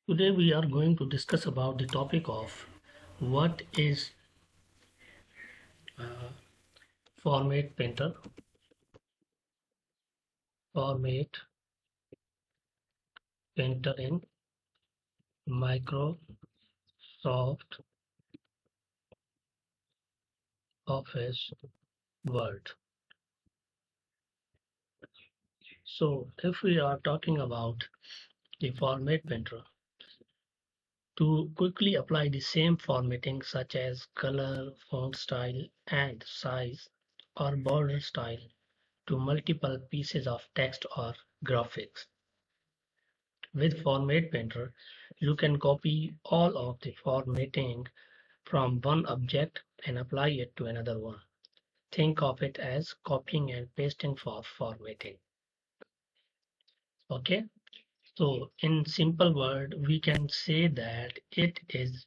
Today we are going to discuss about the topic of what is uh, Format Painter, Format Painter in Microsoft Office Word. So if we are talking about the Format Painter, to quickly apply the same formatting such as color, font style and size or border style to multiple pieces of text or graphics. With Format Painter, you can copy all of the formatting from one object and apply it to another one. Think of it as copying and pasting for formatting. Okay, so in simple word, we can say that it is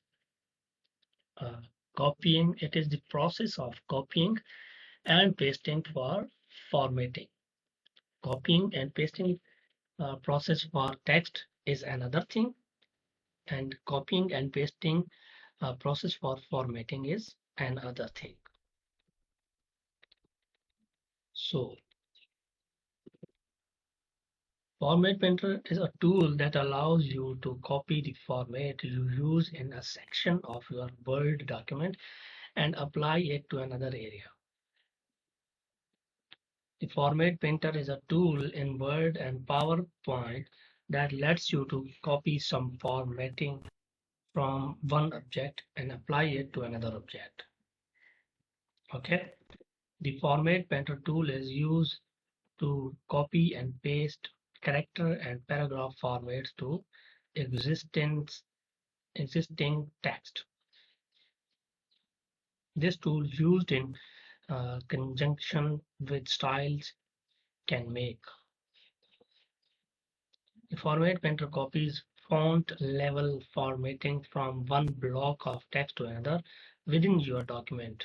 uh, copying, it is the process of copying and pasting for formatting. Copying and pasting process for text is another thing, and copying and pasting process for formatting is another thing. So Format Painter is a tool that allows you to copy the format you use in a section of your Word document and apply it to another area. The Format Painter is a tool in Word and PowerPoint that lets you to copy some formatting from one object and apply it to another object. Okay. The Format Painter tool is used to copy and paste character and paragraph formats to existing existing text. This tool used in conjunction with styles can make. The Format Painter copies font level formatting from one block of text to another within your document.